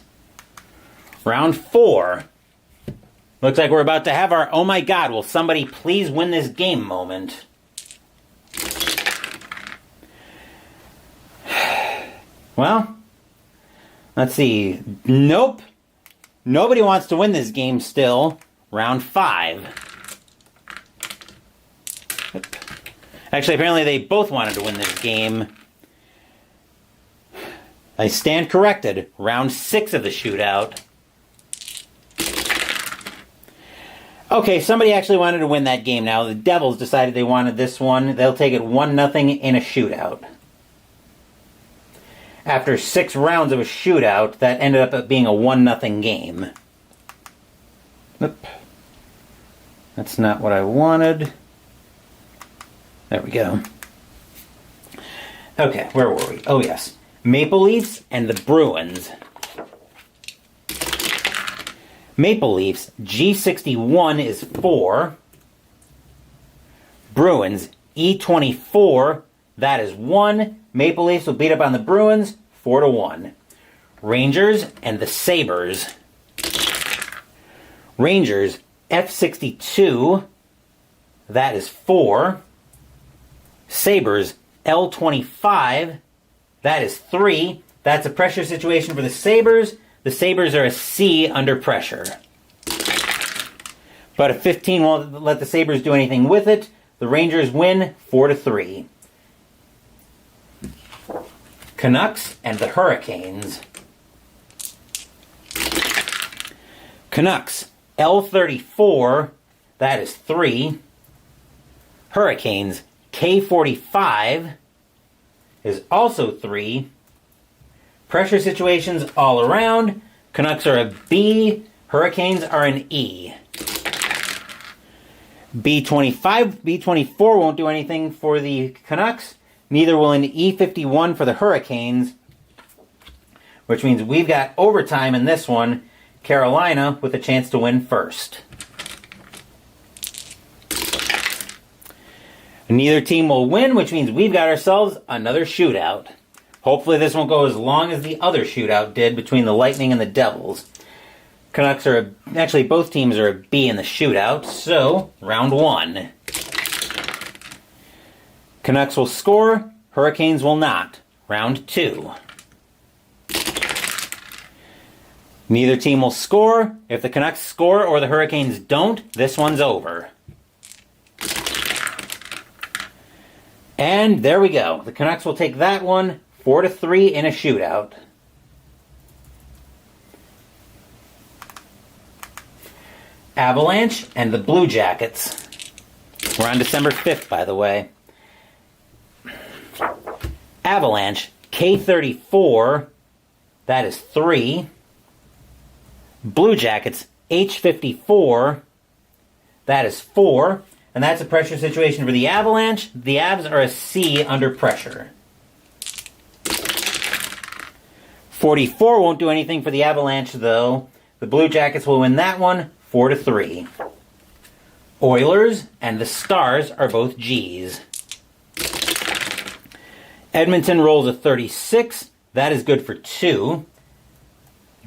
[SPEAKER 1] Round 4. Looks like we're about to have our oh my god, will somebody please win this game moment. Well, let's see. Nope. Nobody wants to win this game still. Round 5. Actually, apparently they both wanted to win this game. I stand corrected. Round 6 of the shootout. Okay, somebody actually wanted to win that game now. The Devils decided they wanted this one. They'll take it 1-0 in a shootout. After 6 rounds of a shootout, that ended up being a 1-0 game. Oop. That's not what I wanted. There we go. Okay, where were we? Oh, yes. Maple Leafs and the Bruins. Maple Leafs, G61 is 4. Bruins, E24, that is 1. Maple Leafs will beat up on the Bruins, 4-1. Rangers and the Sabres. Rangers, F62, that is 4. Sabres, L25, that is 3. That's a pressure situation for the Sabres. The Sabres are a C under pressure. But a 15 won't let the Sabres do anything with it. The Rangers win 4-3. Canucks and the Hurricanes. Canucks, L34, that is 3. Hurricanes, K45, is also 3. Pressure situations all around. Canucks are a B. Hurricanes are an E. B24 won't do anything for the Canucks. Neither will an E51 for the Hurricanes. Which means we've got overtime in this one. Carolina with a chance to win first. Neither team will win, which means we've got ourselves another shootout. Hopefully this won't go as long as the other shootout did between the Lightning and the Devils. Canucks are actually both teams are a B in the shootout, so round 1. Canucks will score, Hurricanes will not. Round 2. Neither team will score. If the Canucks score or the Hurricanes don't, this one's over. And there we go. The Canucks will take that one 4-3 in a shootout. Avalanche and the Blue Jackets. We're on December 5th, by the way. Avalanche, K34, that is 3. Blue Jackets, H54, that is 4. And that's a pressure situation for the Avalanche. The Avs are a C under pressure. 44 won't do anything for the Avalanche, though. The Blue Jackets will win that one, 4-3. Oilers and the Stars are both Gs. Edmonton rolls a 36. That is good for 2.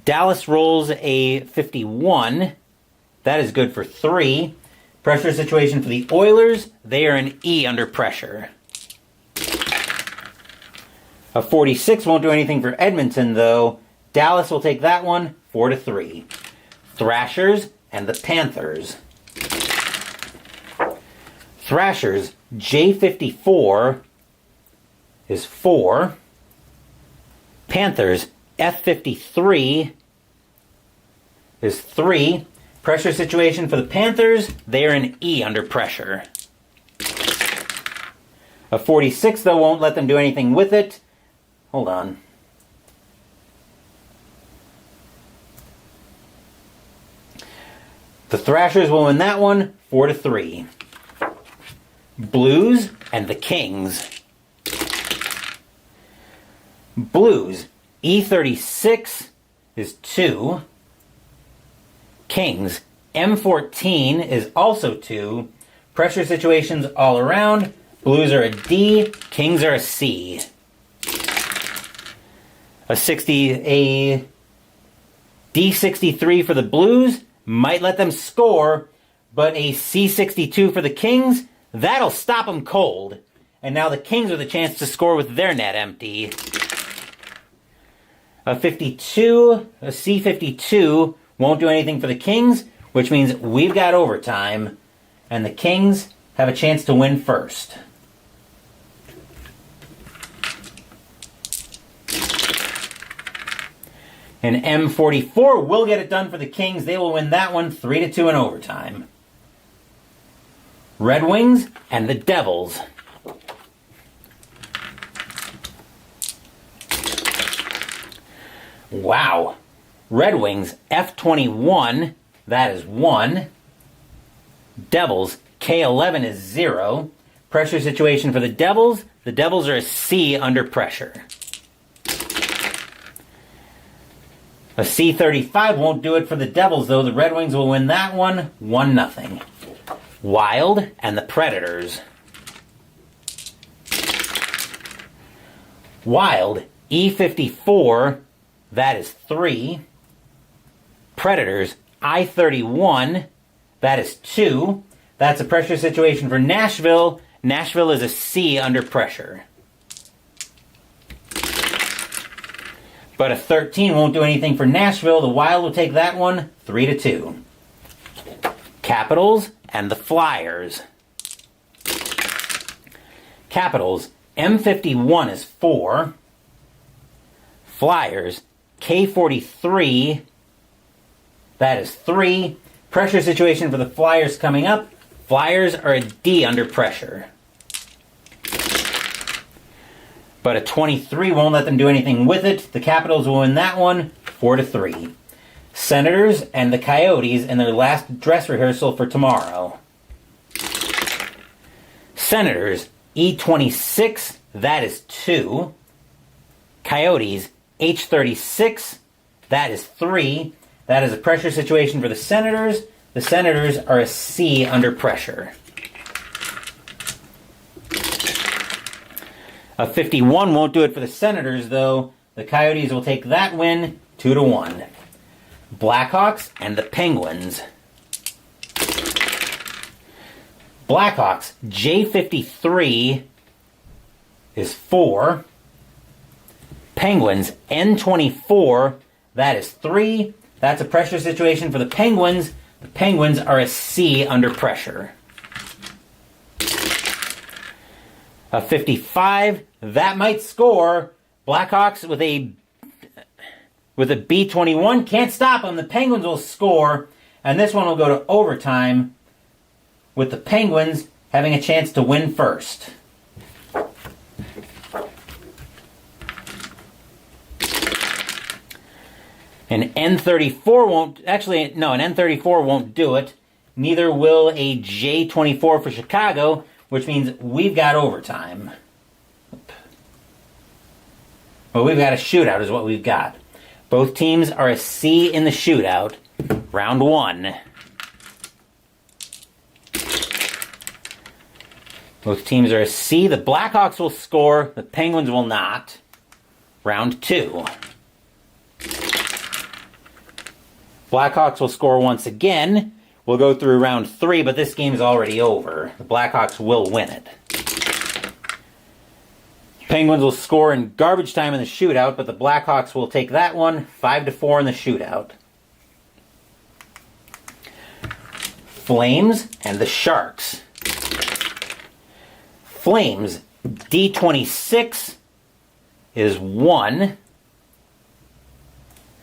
[SPEAKER 1] Dallas rolls a 51. That is good for 3. Pressure situation for the Oilers. They are an E under pressure. A 46 won't do anything for Edmonton, though. Dallas will take that one, 4-3. Thrashers and the Panthers. Thrashers, J54 is 4. Panthers, F53 is 3. Pressure situation for the Panthers, they are an E under pressure. A 46, though, won't let them do anything with it. Hold on. The Thrashers will win that one, 4-3. Blues and the Kings. Blues, E36 is 2. Kings, M14 is also 2. Pressure situations all around. Blues are a D. Kings are a C. A D63 for the Blues might let them score, but a C62 for the Kings, that'll stop them cold. And now the Kings with a chance to score with their net empty. A C52 won't do anything for the Kings, which means we've got overtime, and the Kings have a chance to win first. And M44 will get it done for the Kings. They will win that one 3-2 in overtime. Red Wings and the Devils. Wow. Red Wings F21, that is 1. Devils K11 is 0. Pressure situation for the Devils. The Devils are a C under pressure. A C35 won't do it for the Devils, though. The Red Wings will win that one 1-0. Wild and the Predators. Wild E54, that is 3. Predators I31, that is 2. That's a pressure situation for Nashville. Nashville is a C under pressure. But a 13 won't do anything for Nashville. The Wild will take that one 3-2. Capitals and the Flyers. Capitals M51 is 4. Flyers K43, that is 3. Pressure situation for the Flyers coming up. Flyers are a D under pressure. But a 23 won't let them do anything with it. The Capitals will win that one 4-3. Senators and the Coyotes in their last dress rehearsal for tomorrow. Senators E26, that is 2. Coyotes H36, that is 3. That is a pressure situation for the Senators. The Senators are a C under pressure. A 51 won't do it for the Senators, though. The Coyotes will take that win 2-1. Blackhawks and the Penguins. Blackhawks J53 is 4. Penguins N24, that is 3. That's a pressure situation for the Penguins. The Penguins are a C under pressure. A 55, that might score. Blackhawks with a B21 can't stop them. The Penguins will score, and this one will go to overtime with the Penguins having a chance to win first. An N34 won't, actually, no, an N34 won't do it. Neither will a J24 for Chicago, which means we've got overtime. Well, we've got a shootout is what we've got. Both teams are a C in the shootout. Round 1. Both teams are a C. The Blackhawks will score. The Penguins will not. Round 2. Blackhawks will score once again. We'll go through round 3, but this game's already over. The Blackhawks will win it. Penguins will score in garbage time in the shootout, but the Blackhawks will take that one 5-4 in the shootout. Flames and the Sharks. Flames D26 is 1.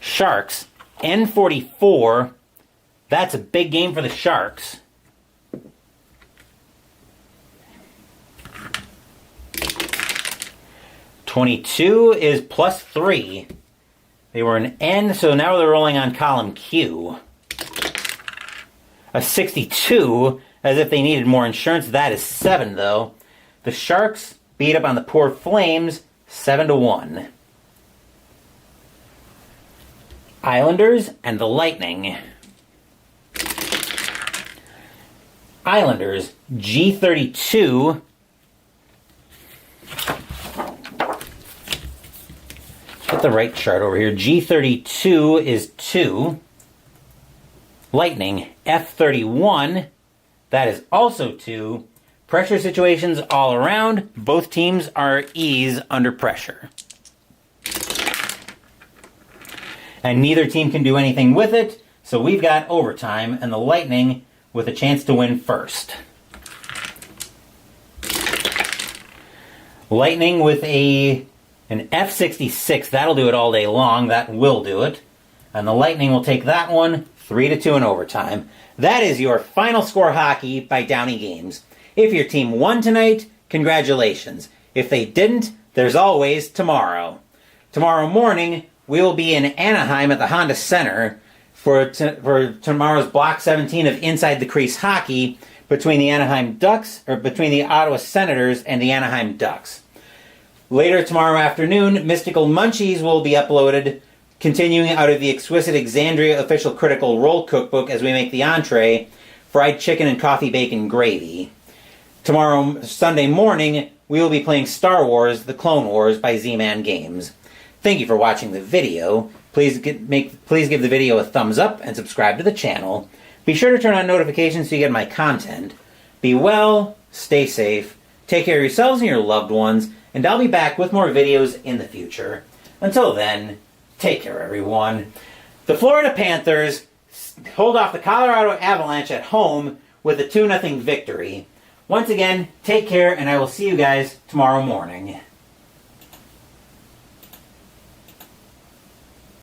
[SPEAKER 1] Sharks N44, that's a big game for the Sharks. '22 is +3. They were an N, so now they're rolling on column Q. A 62, as if they needed more insurance. That is 7, though. The Sharks beat up on the poor Flames 7-1. Islanders and the Lightning. Islanders G32. Get the right chart over here. G32 is 2. Lightning F31. That is also 2. Pressure situations all around. Both teams are E's under pressure. And neither team can do anything with it, so we've got overtime and the Lightning with a chance to win first. Lightning with an F66, that'll do it all day long, that will do it. and the Lightning will take that one 3-2 in overtime. That is your final score hockey by Downey Games. If your team won tonight, congratulations. If they didn't, there's always tomorrow. Tomorrow morning, we will be in Anaheim at the Honda Center for tomorrow's Block 17 of Inside the Crease hockey between the between the Ottawa Senators and the Anaheim Ducks. Later tomorrow afternoon, Mystical Munchies will be uploaded, continuing out of the Exquisite Exandria Official Critical Role Cookbook as we make the entree, fried chicken and coffee bacon gravy. Tomorrow, Sunday morning, we will be playing Star Wars: The Clone Wars by Z-Man Games. Thank you for watching the video. Please give the video a thumbs up and subscribe to the channel. Be sure to turn on notifications so you get my content. Be well, stay safe, take care of yourselves and your loved ones, and I'll be back with more videos in the future. Until then, take care, everyone. The Florida Panthers hold off the Colorado Avalanche at home with a 2-0 victory. Once again, take care, and I will see you guys tomorrow morning.